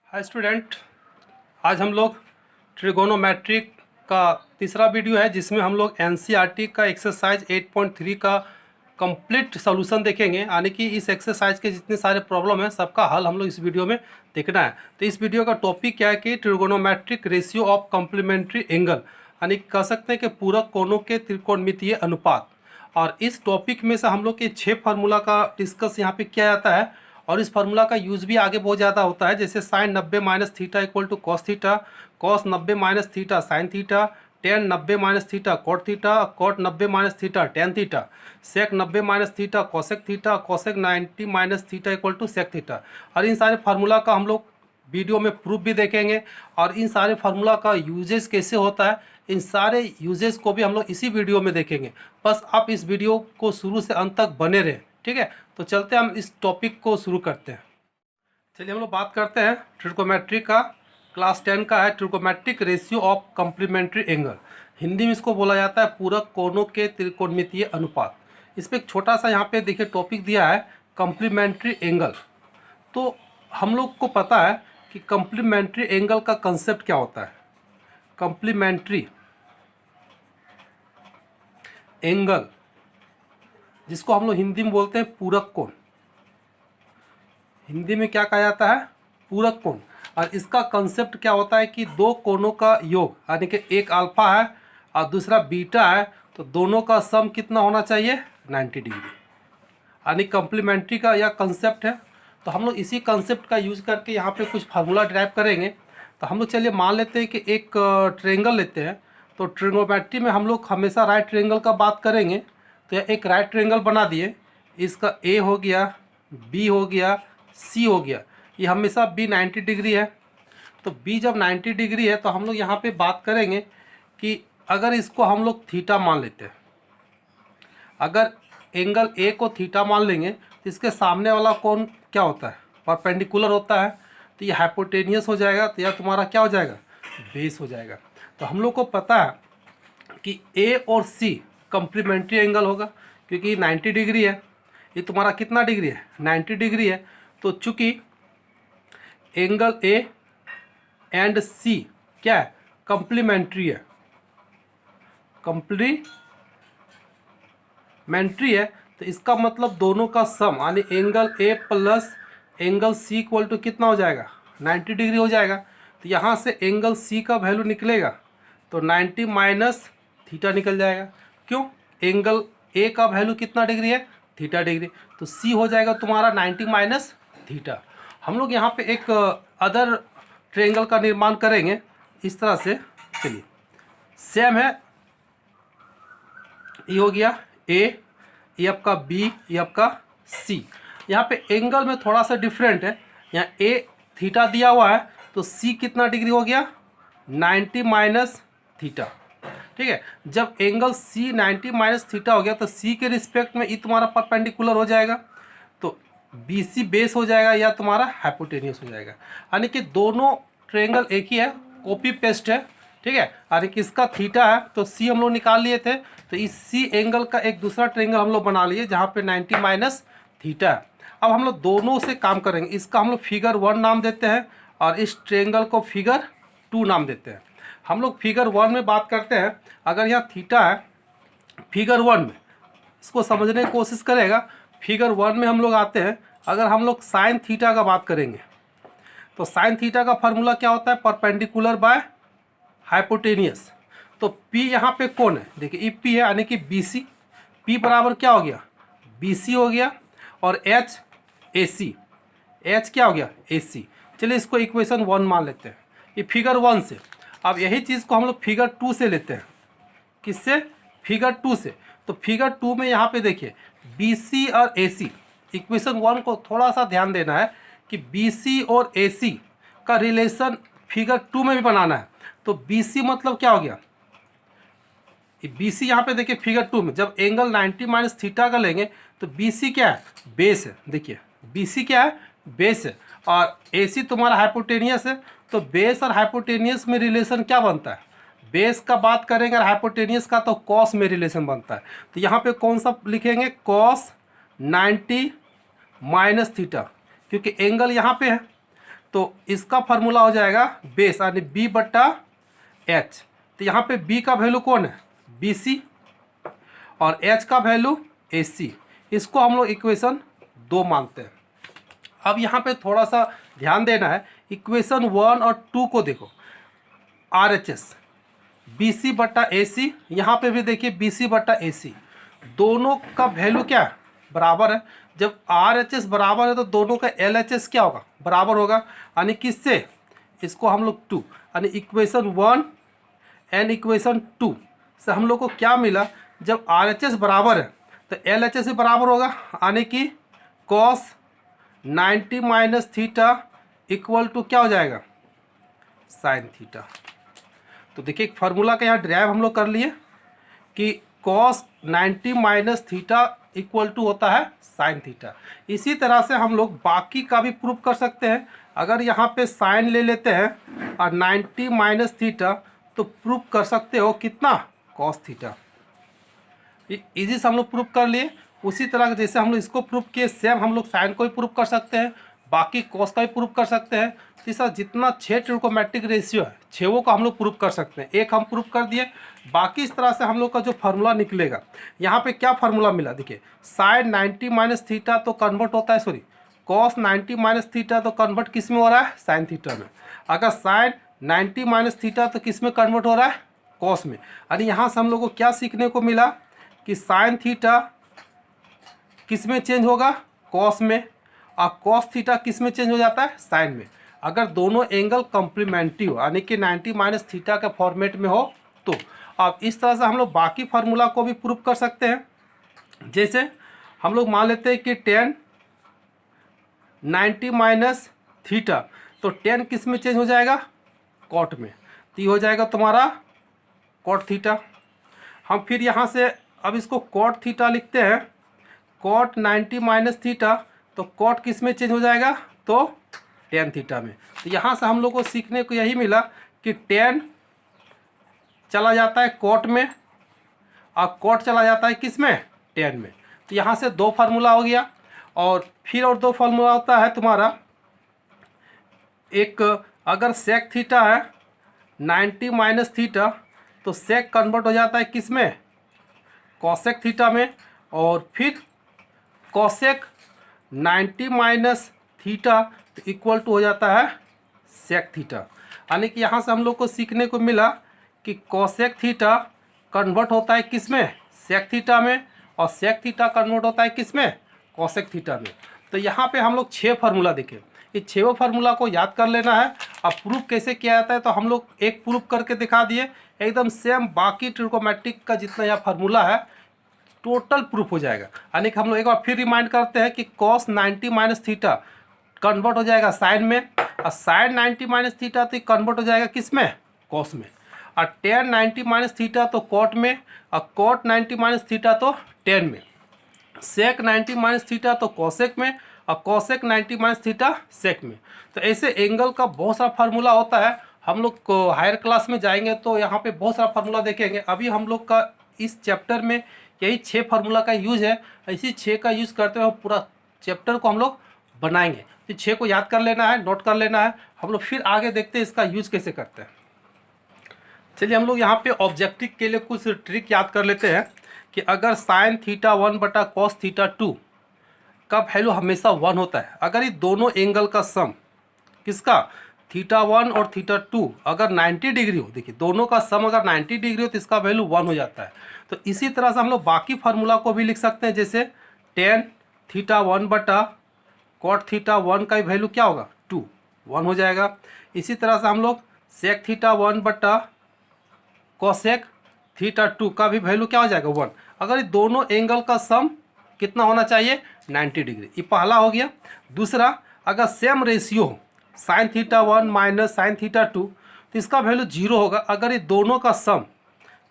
Hi student, आज हम लोग ट्रिगोनोमेट्रिक का तीसरा वीडियो है जिसमें हम लोग एनसीईआरटी का एक्सरसाइज 8.3 का कंप्लीट सॉल्यूशन देखेंगे। यानी कि इस एक्सरसाइज के जितने सारे प्रॉब्लम हैं सबका हल हम लोग इस वीडियो में देखना है। तो इस वीडियो का टॉपिक क्या है कि trigonometric ratio of complementary angle, यानी कह सकते हैं कि पूरक कोणों के त्रिकोणमितीय अनुपात। और इस टॉपिक में से हम लोग के 6 फार्मूला का डिस्कस यहाँ पे किया जाता है और इस फार्मूला का यूज़ भी आगे बहुत ज़्यादा होता है, जैसे sine 90 minus theta equal to cos theta, cos 90 minus theta sine theta, tan 90 minus theta cot theta, cot 90 minus theta tan theta, sec 90 minus theta cosec theta, cosec 90 minus theta equal to sec theta. और इन सारे formula का हम लोग video में proof भी देखेंगे और इन सारे फार्मूला का यूजेस कैसे होता है, इन सारे यूजेस को भी हम लोग इसी वीडियो में देखेंगे। बस आप इस वीडियो को शुरू से अंत तक बने रहें, ठीक है। तो चलते हैं, हम इस टॉपिक को शुरू करते हैं। चलिए हम लोग बात करते हैं ट्रिगोनोमेट्री का। क्लास 10 का है trigonometric ratio of complementary angle. Hindi में इसको बोला जाता है पूरक कोणों के त्रिकोणमितीय अनुपात। इस पर एक छोटा सा यहाँ पे देखिए टॉपिक दिया है कम्प्लीमेंट्री एंगल। तो हम लोग को पता है कि कम्प्लीमेंट्री एंगल का कंसेप्ट क्या होता है। कम्प्लीमेंट्री एंगल, जिसको हम लोग हिंदी में बोलते हैं पूरक कोण, हिंदी में क्या कहा जाता है, पूरक कोण। और इसका कंसेप्ट क्या होता है कि दो कोणों का योग, यानी कि एक अल्फा है और दूसरा बीटा है, तो दोनों का सम कितना होना चाहिए, 90 डिग्री। यानी कम्प्लीमेंट्री का यह कंसेप्ट है। तो हम लोग इसी कंसेप्ट का यूज़ करके यहाँ पे कुछ फार्मूला ड्राइव करेंगे। तो हम लोग चलिए मान लेते हैं कि एक ट्रायंगल लेते हैं। तो ट्रिगोनोमेट्री में हम लोग हमेशा राइट ट्रायंगल का बात करेंगे। तो यह एक राइट ट्रायंगल बना दिए, इसका ए हो गया, बी हो गया, सी हो गया। ये हमेशा बी 90 डिग्री है। तो बी जब 90 डिग्री है तो हम लोग यहाँ पे बात करेंगे कि अगर इसको हम लोग थीटा मान लेते हैं, अगर एंगल ए को थीटा मान लेंगे तो इसके सामने वाला कोण क्या होता है, परपेंडिकुलर होता है। तो ये हाइपोटेनियस हो जाएगा, तो यह तुम्हारा क्या हो जाएगा, बेस हो जाएगा। तो हम लोग को पता है कि ए और सी कम्प्लीमेंट्री एंगल होगा, क्योंकि 90 डिग्री है। ये तुम्हारा कितना डिग्री है, 90 डिग्री है। तो चूंकि एंगल ए एंड सी क्या है, कम्प्लीमेंट्री है, कम्प्लीमेंट्री है, तो इसका मतलब दोनों का सम, यानी angle A plus angle C equal to कितना हो जाएगा, 90 डिग्री हो जाएगा। तो यहाँ से एंगल सी का वैल्यू निकलेगा तो 90 माइनस थीटा निकल जाएगा। क्यों, एंगल ए का वैल्यू कितना डिग्री है, थीटा डिग्री। तो सी हो जाएगा तुम्हारा 90 माइनस थीटा। हम लोग यहाँ पे एक अदर ट्रायंगल का निर्माण करेंगे इस तरह से। चलिए सेम है, ये हो गया ए, ये आपका बी, ये आपका सी। यहाँ पे एंगल में थोड़ा सा डिफरेंट है, यहाँ ए थीटा दिया हुआ है तो सी कितना डिग्री हो गया, 90 माइनस थीटा। ठीक है, जब एंगल सी 90 माइनस थीटा हो गया तो सी के रिस्पेक्ट में ई तुम्हारा परपेंडिकुलर हो जाएगा, तो बी सी बेस हो जाएगा या तुम्हारा हाइपोटेनियस हो जाएगा। यानी कि दोनों ट्रायंगल एक ही है, कॉपी पेस्ट है। ठीक है, और किसका थीटा है तो सी हम लोग निकाल लिए थे, तो इस सी एंगल का एक दूसरा ट्रायंगल हम लोग बना लिए जहाँ पे 90 माइनस थीटा है। अब हम लोग दोनों से काम करेंगे, इसका हम लोग फिगर 1 नाम देते हैं और इस ट्रायंगल को फिगर 2 नाम देते हैं। हम लोग फिगर 1 में बात करते हैं। अगर यहाँ थीटा है फिगर 1 में, इसको समझने की कोशिश करेगा। फिगर 1 में हम लोग आते हैं, अगर हम लोग साइन थीटा का बात करेंगे तो साइन थीटा का फार्मूला क्या होता है, परपेंडिकुलर बाय हाइपोटेनियस। तो P यहाँ पे कौन है, देखिए ई P है, यानी कि BC। P बराबर क्या हो गया, BC हो गया, और H AC, H क्या हो गया, AC। चलिए इसको इक्वेशन 1 मान लेते हैं, ये फिगर 1 से। अब यही चीज़ को हम लोग फिगर 2 से लेते हैं, किससे, फिगर 2 से। तो फिगर 2 में यहाँ पे देखिए BC और AC, इक्वेशन 1 को थोड़ा सा ध्यान देना है कि BC और AC का रिलेशन फिगर 2 में भी बनाना है। तो BC मतलब क्या हो गया, BC यहाँ पे देखिए फिगर 2 में जब एंगल 90 माइनस थीटा का लेंगे तो BC क्या है, बेस है। देखिए BC क्या है, बेस है, और AC तुम्हारा हाइपोटेनियस है। तो बेस और हाइपोटेनियस में रिलेशन क्या बनता है, बेस का बात करेंगे और हाइपोटेनियस का तो कॉस में रिलेशन बनता है। तो यहाँ पे कौन सा लिखेंगे, कॉस 90 माइनस थीटा, क्योंकि एंगल यहाँ पे है। तो तो इसका फार्मूला हो जाएगा बेस यानी बी बट्टा एच। तो यहाँ पे बी का वैल्यू कौन है, बी सी, और एच का वैल्यू ए सी। इसको हम लोग इक्वेशन 2 मानते हैं। अब यहाँ पे थोड़ा सा ध्यान देना है, इक्वेशन 1 और 2 को देखो, R H S B C बट्टा ए सी, यहाँ पर भी देखिए बी सी बट्टा ए सी, दोनों का वैल्यू क्या है, बराबर है। जब आर एच एस बराबर है तो दोनों का एल एच एस क्या होगा, बराबर होगा। यानी किससे, इसको हम लोग 2 यानी इक्वेशन 1 एंड इक्वेशन 2 से हम लोग को क्या मिला, जब आर एच एस बराबर है तो एल एच एस भी बराबर होगा, यानी कि cos 90 minus theta equal to क्या हो जाएगा, साइन थीटा। तो देखिए एक फार्मूला का यहाँ ड्राइव हम लोग कर लिए कि cos 90 minus theta equal to होता है साइन थीटा। इसी तरह से हम लोग बाकी का भी प्रूफ कर सकते हैं। अगर यहाँ पे साइन ले लेते हैं और 90 माइनस थीटा तो प्रूफ कर सकते हो कितना, कॉस थीटा। इजी से हम लोग प्रूफ कर लिए। उसी तरह जैसे हम लोग इसको प्रूफ किए, सेम हम लोग साइन को भी प्रूफ कर सकते हैं, बाकी कॉस का भी प्रूफ कर सकते हैं। तीसरा जितना 6 ट्रिगोनोमेट्रिक रेशियो है 6 को हम लोग प्रूफ कर सकते हैं। एक हम प्रूफ कर दिए, बाकी इस तरह से हम लोग का जो फार्मूला निकलेगा, यहाँ पे क्या फार्मूला मिला, देखिए साइन 90 माइनस थीटा तो कन्वर्ट होता है, सॉरी कॉस 90 माइनस थीटा तो कन्वर्ट किस में हो रहा है, साइन थीटा में। अगर साइन 90 माइनस थीटा तो किस में कन्वर्ट हो रहा है, कॉस में। यानी यहाँ से हम लोग को क्या सीखने को मिला कि साइन थीटा किस में चेंज होगा, कॉस में, और कॉस थीटा किस में चेंज हो जाता है, साइन में। अगर दोनों एंगल कॉम्प्लीमेंट्री हो यानी कि 90 माइनस थीटा के फॉर्मेट में हो तो। अब इस तरह से हम लोग बाकी फार्मूला को भी प्रूफ कर सकते हैं। जैसे हम लोग मान लेते हैं कि tan 90 माइनस थीटा, तो tan किस में चेंज हो जाएगा, कॉट में, तो ये हो जाएगा तुम्हारा कॉट थीटा। हम फिर यहाँ से अब इसको कॉट थीटा लिखते हैं, कॉट 90 माइनस थीटा, तो कॉट किस में चेंज हो जाएगा, तो tan थीटा में। तो यहाँ से हम लोग को सीखने को यही मिला कि tan चला जाता है कॉट में और कॉट चला जाता है किस में, tan में। तो यहाँ से 2 फार्मूला हो गया। और फिर और 2 फार्मूला होता है तुम्हारा, एक अगर सेक थीटा है 90 माइनस थीटा तो सेक कन्वर्ट हो जाता है किस में, कॉसेक थीटा में। और फिर cosec 90 minus theta equal to हो जाता है सेक थीटा। यानी कि यहाँ से हम लोग को सीखने को मिला कि कॉसेक थीटा कन्वर्ट होता है किस में, सेक थीटा में, और सेक थीटा कन्वर्ट होता है किस में, कॉसेक थीटा में। तो यहाँ पे हम लोग 6 फार्मूला देखे, इस 6 फार्मूला को याद कर लेना है। अब प्रूफ कैसे किया जाता है, तो हम लोग एक प्रूफ करके दिखा दिए, एकदम सेम बाकी ट्रिगोनोमेट्रिक का जितना यहाँ फार्मूला है टोटल प्रूफ हो जाएगा। यानी कि हम लोग एक बार फिर रिमाइंड करते हैं कि कॉस 90 माइनस थीटा कन्वर्ट हो जाएगा साइन में, और साइन 90 माइनस थीटा तो कन्वर्ट हो जाएगा किस में, कॉस में, और tan 90 माइनस थीटा तो कॉट में, और कॉट 90 माइनस थीटा तो tan में, सेक 90 माइनस थीटा तो कॉसेक में, और कॉसेक 90 माइनस थीटा सेक में। तो ऐसे एंगल का बहुत सारा फार्मूला होता है। हम लोग को हायर क्लास में जाएंगे तो यहाँ पे बहुत सारा फार्मूला देखेंगे। अभी हम लोग का इस चैप्टर में यही 6 फार्मूला का यूज़ है। इसी 6 का यूज़ करते हुए पूरा चैप्टर को हम लोग बनाएंगे। तो 6 को याद कर लेना है, नोट कर लेना है। हम लोग फिर आगे देखते हैं इसका यूज़ कैसे करते हैं। चलिए हम लोग यहाँ पे ऑब्जेक्टिव के लिए कुछ ट्रिक याद कर लेते हैं कि अगर साइन थीटा 1 बटा कॉस थीटा 2 का वैल्यू हमेशा 1 होता है, अगर ये दोनों एंगल का सम किसका, थीटा 1 और थीटा 2 अगर 90 डिग्री हो, देखिए दोनों का सम अगर 90 डिग्री हो तो इसका वैल्यू 1 हो जाता है। तो इसी तरह से हम लोग बाकी फार्मूला को भी लिख सकते हैं, जैसे tan थीटा 1 बटा कॉट थीटा 1 का वैल्यू क्या होगा, 2, 1 हो जाएगा। इसी तरह से हम लोग सेक थीटा 1 बटा कोसेक थीटा 2 का भी वैल्यू क्या हो जाएगा, 1। अगर ये दोनों एंगल का सम कितना होना चाहिए, 90 डिग्री। ये पहला हो गया। दूसरा, अगर सेम रेशियो हो sine theta 1 minus sine theta 2 तो इसका वैल्यू 0 होगा। अगर ये दोनों का सम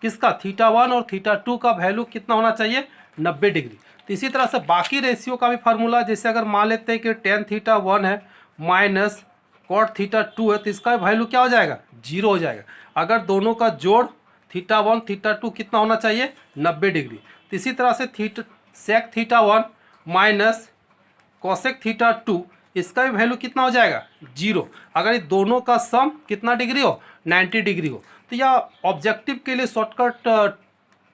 किसका, थीटा 1 और थीटा 2 का वैल्यू कितना होना चाहिए, 90 डिग्री। तो इसी तरह से बाकी रेशियो का भी फार्मूला, जैसे अगर मान लेते हैं कि tan थीटा 1 है माइनस कॉट थीटा 2 है तो इसका वैल्यू क्या हो जाएगा, 0 हो जाएगा। अगर दोनों का जोड़ थीटा 1 थीटा 2 कितना होना चाहिए, 90 डिग्री। तो इसी तरह से sec theta 1 minus cosec theta 2 इसका भी वैल्यू कितना हो जाएगा 0, अगर ये दोनों का सम कितना डिग्री हो 90 डिग्री हो। तो यह ऑब्जेक्टिव के लिए शॉर्टकट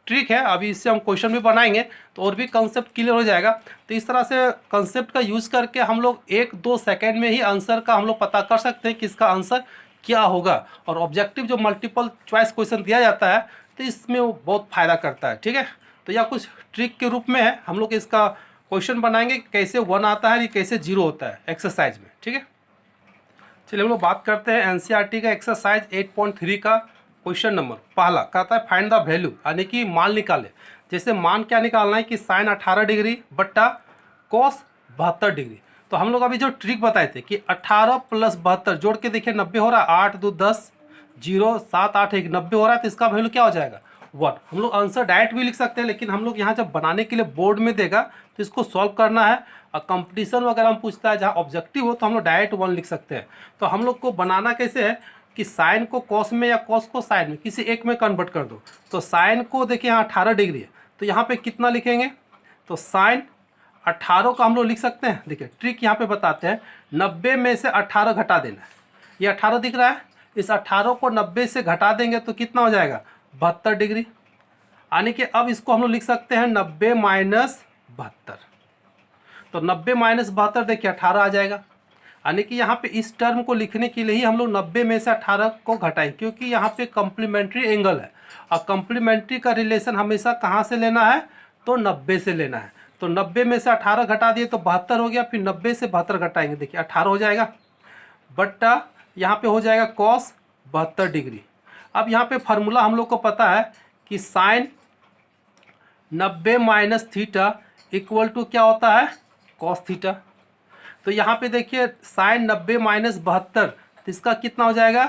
ट्रिक है, अभी इससे हम क्वेश्चन भी बनाएंगे तो और भी कंसेप्ट क्लियर हो जाएगा। तो इस तरह से कंसेप्ट का यूज़ करके हम लोग 1-2 सेकेंड में ही आंसर का हम लोग पता कर सकते हैं कि इसका आंसर क्या होगा। और ऑब्जेक्टिव जो मल्टीपल चॉइस क्वेश्चन दिया जाता है तो इसमें वो बहुत फ़ायदा करता है, ठीक है। तो यह कुछ ट्रिक के रूप में है, हम लोग इसका क्वेश्चन बनाएंगे कैसे 1 आता है, कैसे 0 होता है एक्सरसाइज में, ठीक है। चलिए हम लोग बात करते हैं एनसीईआरटी का एक्सरसाइज 8.3 का क्वेश्चन नंबर पहला। कहता है फाइंड द वैल्यू, यानी कि मान निकाले। जैसे मान क्या निकालना है कि साइन 18 डिग्री बट्टा कॉस 72 डिग्री। तो हम लोग अभी जो ट्रिक बताए थे कि 18 + 72 जोड़ के देखिए 90 हो रहा है, 8 2 10, 0 7 8 1 90 हो रहा है, तो इसका वैल्यू क्या हो जाएगा 1। हम लोग आंसर डायरेक्ट भी लिख सकते हैं, लेकिन हम लोग यहाँ जब बनाने के लिए बोर्ड में देगा तो इसको सॉल्व करना है। और कंपटीशन वगैरह हम पूछता है जहाँ ऑब्जेक्टिव हो तो हम लोग डायरेक्ट 1 लिख सकते हैं। तो हम लोग को बनाना कैसे है कि साइन को कॉस में या कॉस को साइन में किसी एक में कन्वर्ट कर दो। तो साइन को देखिए यहाँ 18 डिग्री है, तो यहाँ पे कितना लिखेंगे, तो साइन 18 का हम लोग लिख सकते हैं। देखिए ट्रिक यहाँ पे बताते हैं, 90 में से 18 घटा देना है। ये 18 दिख रहा है, इस 18 को 90 से घटा देंगे तो कितना हो जाएगा 72 डिग्री। यानी कि अब इसको हम लोग लिख सकते हैं 90 - 72। तो 90 - 72 देखिए 18 आ जाएगा। यानी कि यहाँ पे इस टर्म को लिखने के लिए ही हम लोग 90 में से 18 को घटाएं, क्योंकि यहाँ पे कम्प्लीमेंट्री एंगल है। और कम्प्लीमेंट्री का रिलेशन हमेशा कहाँ से लेना है, तो 90 से लेना है। तो 90 में से 18 घटा दिए तो 72 हो गया, फिर 90 से 72 घटाएंगे, देखिए 18 हो जाएगा, बट्टा यहाँ पे हो जाएगा कॉस 72 डिग्री। अब यहाँ पे फार्मूला हम लोग को पता है कि साइन 90 - थीटा इक्वल टू क्या होता है कॉस थीटा। तो यहाँ पे देखिए साइन 90 - 72, तो इसका कितना हो जाएगा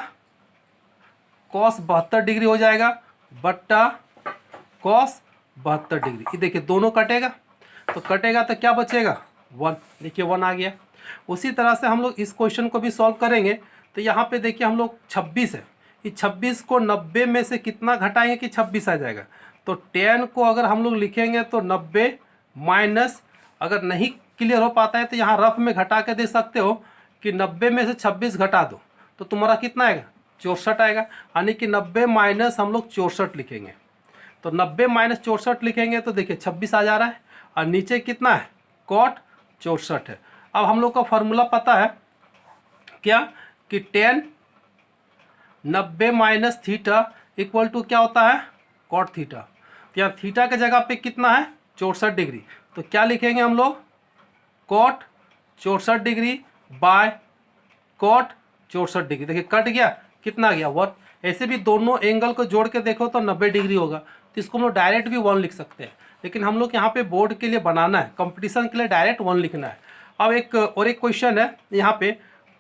कॉस 72 डिग्री हो जाएगा, बट्टा कॉस 72 डिग्री। ये देखिए दोनों कटेगा, तो कटेगा तो क्या बचेगा 1, देखिए 1 आ गया। उसी तरह से हम लोग इस क्वेश्चन को भी सॉल्व करेंगे। तो यहाँ पे देखिए हम लोग 26 है, इस 26 को 90 में से कितना घटाएंगे कि 26 आ जाएगा। तो 10 को अगर हम लोग लिखेंगे तो 90 माइनस, अगर नहीं क्लियर हो पाता है तो यहाँ रफ में घटा के दे सकते हो कि 90 में से 26 घटा दो तो तुम्हारा कितना आएगा 64 आएगा। यानी कि 90 माइनस हम लोग 64 लिखेंगे। तो 90 - 64 लिखेंगे तो देखिए 26 आ जा रहा है, और नीचे कितना है कॉट 64 है। अब हम लोग का फॉर्मूला पता है क्या कि 10 90 - थीटा इक्वल टू क्या होता है कॉट थीटा। तो यहाँ थीटा के जगह पे कितना है 64 डिग्री, तो क्या लिखेंगे हम लोग cot 64 degree by cot 64 degree. देखिए कट गया, कितना गया 1। ऐसे भी दोनों एंगल को जोड़ के देखो तो 90 डिग्री होगा, तो इसको हम लोग डायरेक्ट भी 1 लिख सकते हैं। लेकिन हम लोग यहाँ पे बोर्ड के लिए बनाना है, कंपटीशन के लिए डायरेक्ट 1 लिखना है। अब एक क्वेश्चन है यहाँ पे,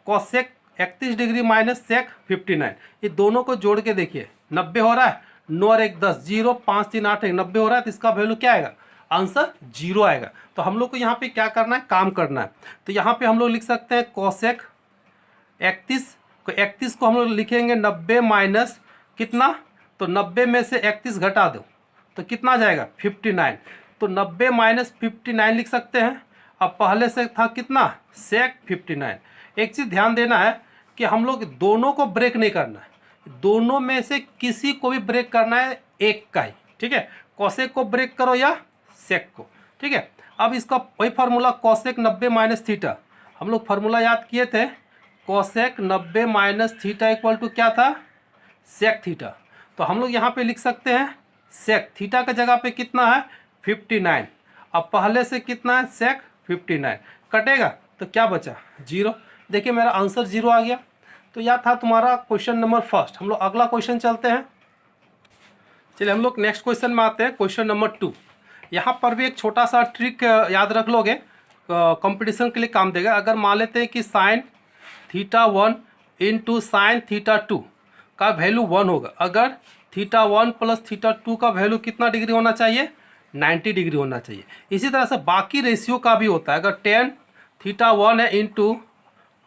कॉसेक 31 डिग्री माइनस सेक 59, ये दोनों को जोड़ के देखिए 90 हो रहा है, 9 और 1 10, 0 5 3 8 1 90 हो रहा है, तो इसका वैल्यू क्या आएगा आंसर 0 आएगा। तो हम लोग को यहाँ पे क्या करना है काम करना है। तो यहाँ पे हम लोग लिख सकते हैं कॉसेक 31 को हम लोग लिखेंगे 90 माइनस कितना, तो 90 में से 31 घटा दो तो कितना आ जाएगा 59। तो 90 माइनस 59 लिख सकते हैं। अब पहले से था कितना सेक 59। एक चीज़ ध्यान देना है कि हम लोग दोनों को ब्रेक नहीं करना है, दोनों में से किसी को भी ब्रेक करना है एक का ही, ठीक है। कॉसेक को ब्रेक करो या सेक को, ठीक है। अब इसका वही फार्मूला कॉसेक 90 माइनस थीटा, हम लोग फार्मूला याद किए थे, cosec 90 minus theta equal to क्या था सेक थीटा। तो हम लोग यहाँ पे लिख सकते हैं सेक थीटा के जगह पे कितना है 59, अब पहले से कितना है सेक 59, कटेगा तो क्या बचा 0। देखिए मेरा आंसर 0 आ गया। तो यह था तुम्हारा क्वेश्चन नंबर फर्स्ट। हम लोग अगला क्वेश्चन चलते हैं। चलिए हम लोग नेक्स्ट क्वेश्चन में आते हैं, क्वेश्चन नंबर 2। यहाँ पर भी एक छोटा सा ट्रिक याद रख लोगे, कंपटीशन के लिए काम देगा। अगर मान लेते हैं कि sine theta 1 into sine theta 2 का वैल्यू 1 होगा, अगर थीटा 1 प्लस थीटा 2 का वैल्यू कितना डिग्री होना चाहिए 90 डिग्री होना चाहिए। इसी तरह से बाकी रेशियो का भी होता है, अगर tan थीटा 1 है इंटू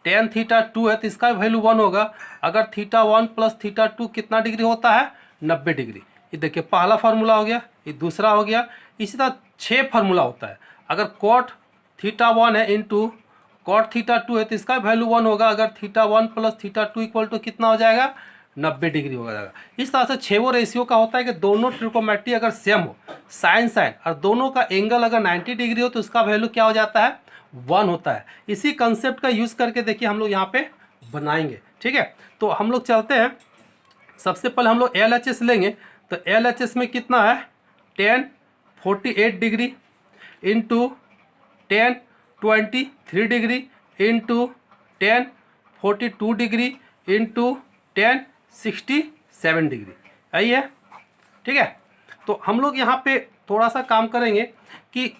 tan थीटा 2 है तो इसका वैल्यू 1 होगा। अगर थीटा 1 प्लस थीटा 2 कितना डिग्री होता है 90 डिग्री। ये देखिए पहला फार्मूला हो गया, ये दूसरा हो गया। इसी तरह 6 फार्मूला होता है। अगर कॉट थीटा 1 है इंटू कॉट थीटा 2 है तो इसका वैल्यू 1 होगा। अगर theta 1 plus theta 2 equal to कितना हो जाएगा, 90 डिग्री हो जाएगा। इस तरह से 6 वो रेशियो का होता है कि दोनों ट्रिकोमेट्री अगर सेम हो, साइन साइन, और दोनों का एंगल अगर 90 डिग्री हो तो उसका वैल्यू क्या हो जाता है, 1 होता है। इसी कंसेप्ट का यूज़ करके देखिए हम लोग यहाँ पे बनाएंगे। ठीक है, तो हम लोग चलते हैं। सबसे पहले हम लोग LHS लेंगे। तो LHS में कितना है, 10 48 degree into 10 23 degree into 10 42 degree into 10 67 degree, यही है। ठीक है, तो हम लोग यहाँ पे थोड़ा सा काम करेंगे कि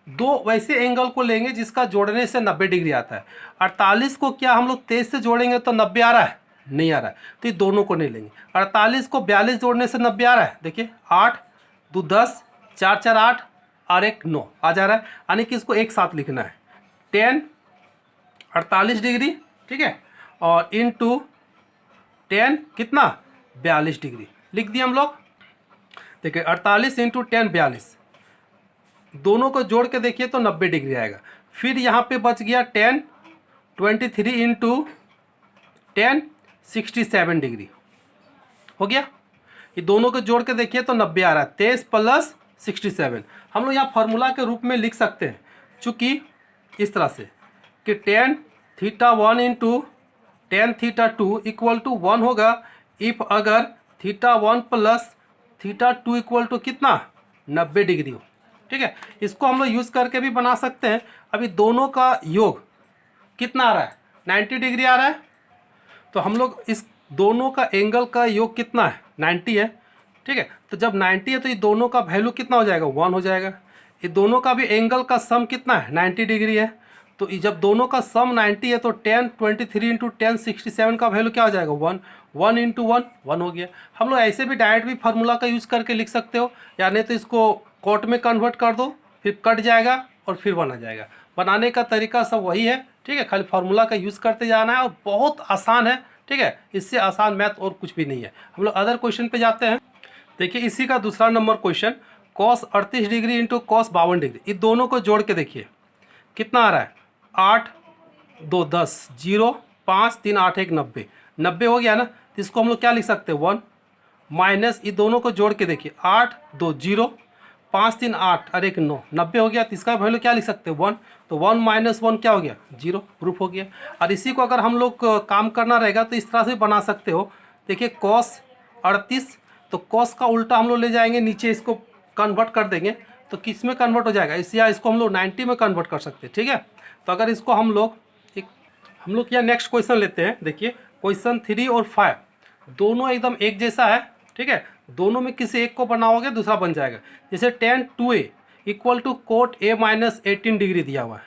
दो वैसे एंगल को लेंगे जिसका जोड़ने से 90 डिग्री आता है। 48 को क्या हम लोग 23 से जोड़ेंगे तो 90 आ रहा है, नहीं आ रहा है, तो ये दोनों को नहीं लेंगे। 48 को 42 जोड़ने से 90 आ रहा है, देखिए 8 2 10 4 4 8 और 1 9 आ जा रहा है, यानी कि इसको एक साथ लिखना है 10 48 डिग्री, ठीक है, और इंटू 10 कितना 42 डिग्री लिख दिए हम लोग। देखिए 48 इंटू 10 42, दोनों को जोड़ के देखिए तो 90 डिग्री आएगा। फिर यहाँ पे बच गया 10 23 इंटू 10 67 डिग्री हो गया। ये दोनों को जोड़ के देखिए तो 90 आ रहा है, 23 प्लस 67 हम लोग यहाँ फार्मूला के रूप में लिख सकते हैं, चूँकि इस तरह से कि 10 theta 1 into 10 theta 2 equal to 1 होगा इफ अगर theta 1 plus theta 2 equal to कितना 90 डिग्री हो। ठीक है, इसको हम लोग यूज़ करके भी बना सकते हैं। अभी दोनों का योग कितना आ रहा है, 90 डिग्री आ रहा है, तो हम लोग इस दोनों का एंगल का योग कितना है, 90 है। ठीक है, तो जब 90 है तो ये दोनों का वैल्यू कितना हो जाएगा, 1 हो जाएगा। ये दोनों का भी एंगल का सम कितना है, 90 डिग्री है, तो जब दोनों का सम 90 है तो 10 23 इंटू 10 67 का वैल्यू क्या हो जाएगा, 1 1 इंटू 1 1 हो गया। हम लोग ऐसे भी डायरेक्ट भी फार्मूला का यूज़ करके लिख सकते हो, या नहीं तो इसको कॉट में कन्वर्ट कर दो, फिर कट जाएगा और फिर बना जाएगा। बनाने का तरीका सब वही है। ठीक है, खाली फार्मूला का यूज़ करते जाना है और बहुत आसान है। ठीक है, इससे आसान मैथ और कुछ भी नहीं है। हम लोग अदर क्वेश्चन पे जाते हैं। देखिए इसी का दूसरा नंबर question, cos 38 degree into cos 52 degree, इन दोनों को जोड़ के देखिए कितना आ रहा है, 8 2 10 0 5 3 8 1 90 90 हो गया ना। तो इसको हम लोग क्या लिख सकते हैं, 1 माइनस ये दोनों को जोड़ के देखिए 8 2 0 5 3 8 और 1 9 90 हो गया। तो इसका वैल्यू क्या लिख सकते हैं, 1, तो 1 माइनस 1 क्या हो गया, 0, प्रूफ हो गया। और इसी को अगर हम लोग काम करना रहेगा तो इस तरह से बना सकते हो। देखिए कॉस 38, तो कॉस का उल्टा हम लोग ले जाएंगे नीचे, इसको कन्वर्ट कर देंगे तो किस में कन्वर्ट हो जाएगा, इस या इसको हम लोग 90 में कन्वर्ट कर सकते हैं। ठीक है, तो अगर इसको हम लोग यहाँ नेक्स्ट क्वेश्चन लेते हैं। देखिए क्वेश्चन 3 और 5 दोनों एकदम एक जैसा है। ठीक है, दोनों में किसी एक को बनाओगे दूसरा बन जाएगा। जैसे tan 2a equal to cot a minus 18 degree दिया हुआ है,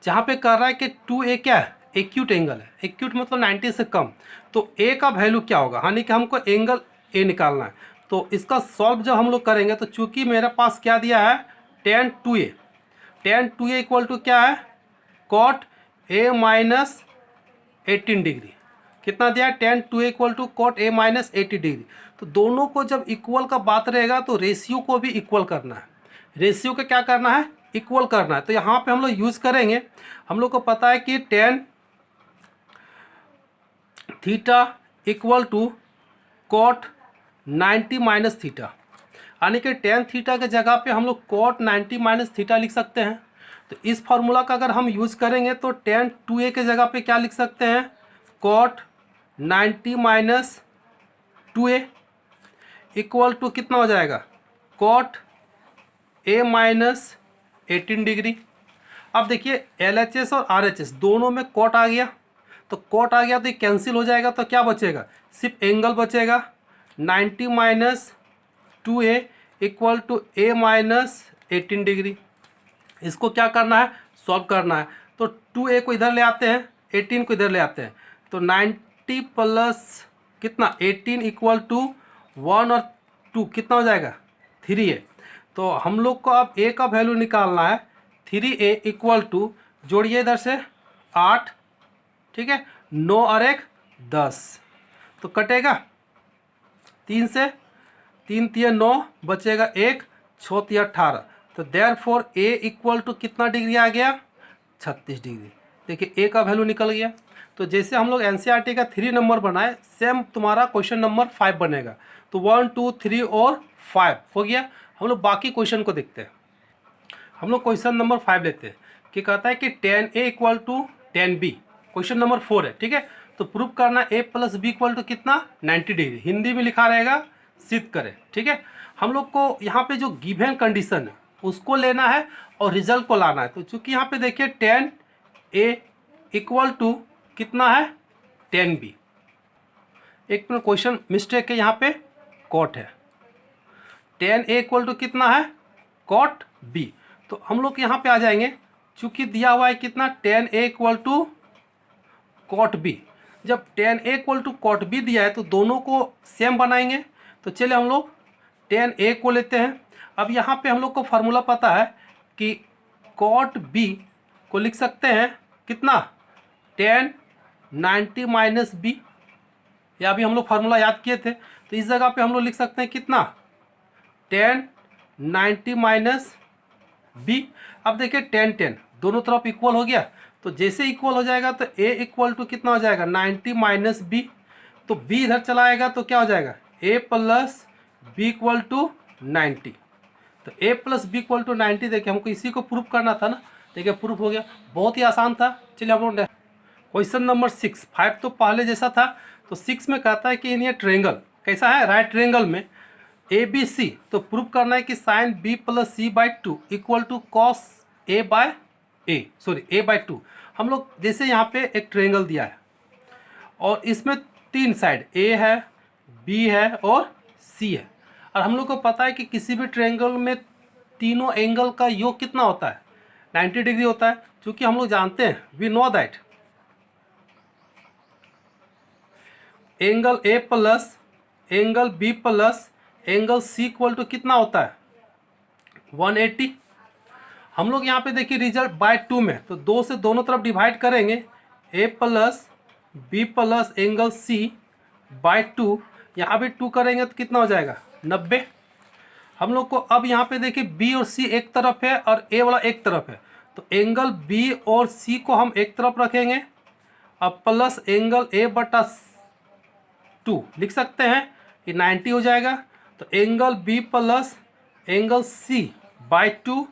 जहाँ पे कर रहा है कि 2a क्या है, एक्यूट एंगल है। एक्यूट मतलब 90 से कम, तो a का वैल्यू क्या होगा, यानी कि हमको एंगल a निकालना है। तो इसका सॉल्व जब हम लोग करेंगे तो चूंकि मेरे पास क्या दिया है, tan 2a इक्वल टू क्या है, कॉट a माइनस 18 डिग्री, कितना दिया है, tan 2a equal to cot a minus 80 degree. तो दोनों को जब इक्वल का बात रहेगा तो रेशियो को भी इक्वल करना है। रेशियो का क्या करना है, इक्वल करना है। तो यहाँ पे हम लोग यूज़ करेंगे, हम लोग को पता है कि tan theta equal to cot 90 minus theta, यानी कि tan थीटा के जगह पे हम लोग कॉट 90 माइनस थीटा लिख सकते हैं। तो इस फार्मूला का अगर हम यूज़ करेंगे तो tan 2a के जगह पे क्या लिख सकते हैं, cot 90 minus 2a equal to कितना हो जाएगा, कॉट a माइनस 18 डिग्री। अब देखिए LHS और RHS दोनों में कॉट आ गया, तो कॉट आ गया तो ये कैंसिल हो जाएगा, तो क्या बचेगा, सिर्फ एंगल बचेगा। 90 minus 2a equal to a minus 18 degree. इसको क्या करना है, सॉल्व करना है। तो 2a को इधर ले आते हैं, 18 को इधर ले आते हैं, तो 90 प्लस कितना 18 इक्वल टू 1 और 2 कितना हो जाएगा, 3a। तो हम लोग को अब a का वैल्यू निकालना है, 3a इक्वल टू जोड़िए इधर से 8, ठीक है, 9 और 1 10, तो कटेगा 3 से, 3 3 9 बचेगा 1 6 3 18। तो देयरफॉर a इक्वल टू कितना डिग्री आ गया, 36 डिग्री। देखिए ए का वैल्यू निकल गया। तो जैसे हम लोग एनसीईआरटी का 3 नंबर बनाए, सेम तुम्हारा क्वेश्चन नंबर 5 बनेगा। तो 1 2 3 और 5 हो गया। हम लोग बाकी क्वेश्चन को देखते हैं। हम लोग क्वेश्चन नंबर 5 लेते हैं कि कहता है कि tan A equal to tan B, question number 4 है, ठीक है। तो प्रूव करना A plus B equal to कितना 90 डिग्री, हिंदी में लिखा रहेगा सिद्ध करें, ठीक है। हम लोग को यहाँ पे जो गिवन कंडीशन है उसको लेना है और रिजल्ट को लाना है। तो चूंकि यहाँ पे देखिए tan A इक्वल टू कितना है tan B, एक मिनट क्वेश्चन मिस्टेक है, यहाँ पे कॉट है, tan A इक्वल टू कितना है कॉट B। तो हम लोग यहाँ पे आ जाएंगे, चूंकि दिया हुआ है कितना tan A equal to cot B। जब tan A equal to cot B दिया है तो दोनों को सेम बनाएंगे। तो चलिए हम लोग tan A को लेते हैं। अब यहाँ पे हम लोग को फार्मूला पता है कि कॉट B को लिख सकते हैं कितना tan 90 माइनस B, या अभी हम लोग फार्मूला याद किए थे। तो इस जगह पे हम लोग लिख सकते हैं कितना tan 90 माइनस B। अब देखिए tan दोनों तरफ इक्वल हो गया। तो जैसे इक्वल हो जाएगा तो A इक्वल टू कितना हो जाएगा 90 माइनस B। तो B इधर चला आएगा तो क्या हो जाएगा A plus B equal to 90। तो A plus B equal to 90, देखिए हमको इसी को प्रूफ करना था ना। देखिए प्रूफ हो गया, बहुत ही आसान था। चलिए हम लोग क्वेश्चन नंबर 6, 5 तो पहले जैसा था। तो 6 में कहता है कि इन ये ट्रेंगल कैसा है, राइट ट्रेंगल में ABC। तो प्रूव करना है कि sine B plus C by 2 equal to cos A by A by 2। हम लोग जैसे यहाँ पे एक ट्रेंगल दिया है और इसमें 3 साइड A है, B है और C है। और हम लोग को पता है कि किसी भी ट्रेंगल में तीनों एंगल का योग कितना होता है 90 डिग्री होता है। क्योंकि हम लोग जानते हैं, we know that angle A plus angle B plus angle C equal to कितना होता है 180। हम लोग यहाँ पे देखिए रिजल्ट बाय 2 में, तो 2 से दोनों तरफ डिवाइड करेंगे, A plus B plus angle C by 2, यहाँ भी 2 करेंगे तो कितना हो जाएगा 90। हम लोग को अब यहाँ पे देखिए B और C एक तरफ है और A वाला एक तरफ है। तो एंगल B और C को हम एक तरफ रखेंगे, अब प्लस एंगल A बटा 2 लिख सकते हैं, ये 90 हो जाएगा। तो angle B plus angle C by 2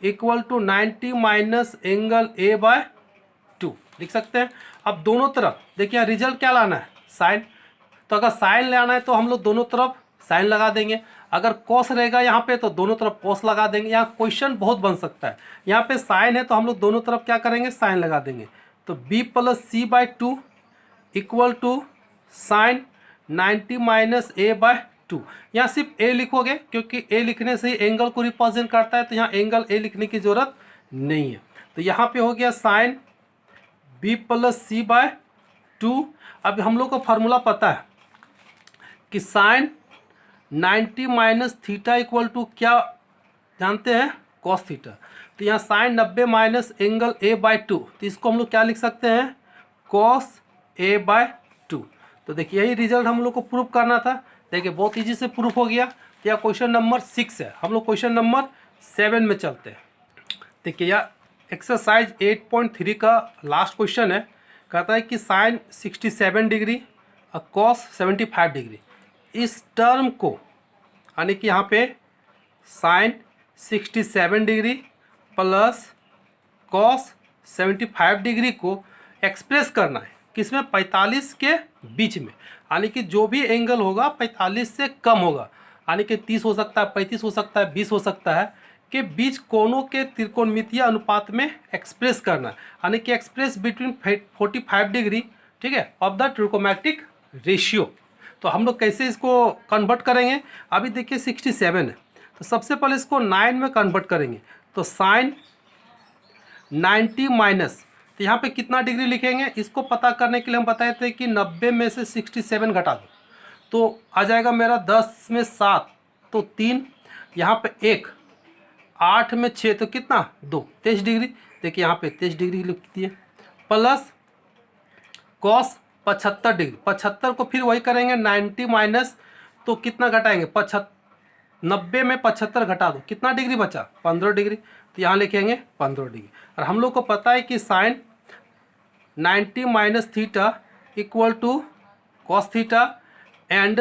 equal to 90 minus angle A by 2 लिख सकते हैं। अब दोनों तरफ देखिए रिजल्ट क्या लाना है साइन। तो अगर साइन लाना है तो हम लोग दोनों तरफ साइन लगा देंगे, अगर कॉस रहेगा यहाँ पे तो दोनों तरफ कॉस लगा देंगे। यहाँ क्वेश्चन बहुत बन सकता है, यहाँ पे साइन है तो हम लोग दोनों तरफ क्या करेंगे साइन लगा देंगे। तो B plus C by 2 equal to sine 90 minus A by 2। यहाँ सिर्फ A लिखोगे क्योंकि A लिखने से ही एंगल को रिप्रेजेंट करता है, तो यहाँ एंगल A लिखने की जरूरत नहीं है। तो यहाँ पे हो गया sine B plus C by 2। अब हम लोग को फार्मूला पता है कि sine 90 minus theta equal to क्या जानते हैं कॉस थीटा। तो यहाँ sine 90 minus angle A by 2, तो इसको हम लोग क्या लिख सकते हैं कॉस A बाय 2। तो देखिए यही रिजल्ट हम लोग को प्रूफ करना था। देखिए बहुत इजी से प्रूफ हो गया। तो यह क्वेश्चन नंबर 6 है। हम लोग क्वेश्चन नंबर 7 में चलते हैं। देखिए यह एक्सरसाइज 8.3 का लास्ट क्वेश्चन है। कहता है कि साइन 67 डिग्री और कॉस 75 डिग्री, इस टर्म को यानी कि यहाँ पे sine 67 degree plus cos 75 degree को एक्सप्रेस करना है किसमें 45 के बीच में, यानी कि जो भी एंगल होगा 45 से कम होगा, यानी कि 30 हो सकता है, 35 हो सकता है, 20 हो सकता है, के बीच कोणों के त्रिकोणमितीय अनुपात में एक्सप्रेस करना है, यानी कि एक्सप्रेस बिटवीन 45 डिग्री, ठीक है, ऑफ द ट्रिकोमेट्रिक रेशियो। तो हम लोग कैसे इसको कन्वर्ट करेंगे, अभी देखिए 67 है, तो सबसे पहले इसको 9 में कन्वर्ट करेंगे। तो साइन 90 माइनस, तो यहाँ पे कितना डिग्री लिखेंगे, इसको पता करने के लिए हम बताए थे कि 90 में से 67 घटा दो तो आ जाएगा मेरा 10 में 7 तो 3, यहाँ पे 1, 8 में 6 तो कितना 2, 23 डिग्री। देखिए यहाँ पे 23 डिग्री लिख दिए, प्लस कॉस 75 डिग्री, 75 को फिर वही करेंगे 90 माइनस, तो कितना घटाएंगे 90 में 75 घटा दो कितना डिग्री बचा 15 डिग्री, तो यहाँ लिखेंगे 15 डिग्री। और हम लोग को पता है कि sine 90 minus theta equal to cos theta and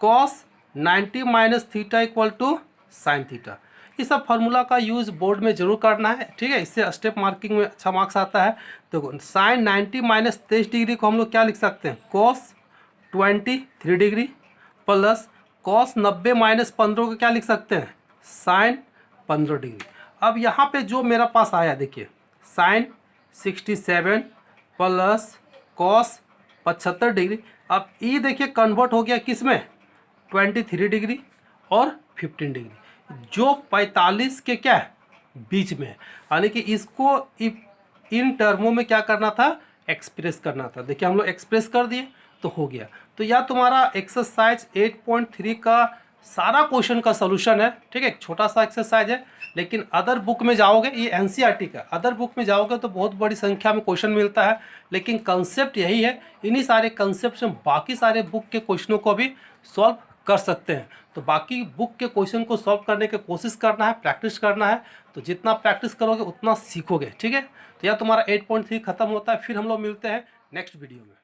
cos 90 minus theta equal to sine theta. इस सब फार्मूला का यूज़ बोर्ड में जरूर करना है, ठीक है, इससे स्टेप मार्किंग में अच्छा मार्क्स आता है। तो साइन 90 माइनस 23 डिग्री को हम लोग क्या लिख सकते हैं, cos 23 degree plus cos 90 minus 15 को क्या लिख सकते हैं, साइन 15 डिग्री। अब यहाँ पे जो मेरा पास आया देखिए, साइन 67 प्लस कॉस 75 डिग्री। अब ये देखिए कन्वर्ट हो गया किस में, 23 डिग्री और 15 डिग्री, जो 45 के क्या है बीच में है, यानी कि इसको इन टर्मों में क्या करना था, एक्सप्रेस करना था। देखिए हम लोग एक्सप्रेस कर दिए तो हो गया। तो यह तुम्हारा एक्सरसाइज 8.3 का सारा क्वेश्चन का सलूशन है, ठीक है, छोटा सा एक्सरसाइज है, लेकिन अदर बुक में जाओगे, ये एनसीईआरटी का, अदर बुक में जाओगे तो बहुत बड़ी संख्या में क्वेश्चन मिलता है, लेकिन कंसेप्ट यही है। इन्हीं सारे कंसेप्ट से बाकी सारे बुक के क्वेश्चनों को भी सॉल्व कर सकते हैं। तो बाकी बुक के क्वेश्चन को सॉल्व करने की कोशिश करना है, प्रैक्टिस करना है। तो जितना प्रैक्टिस करोगे उतना सीखोगे, ठीक है। तो यह तुम्हारा 8.3 खत्म होता है, फिर हम लोग मिलते हैं नेक्स्ट वीडियो में।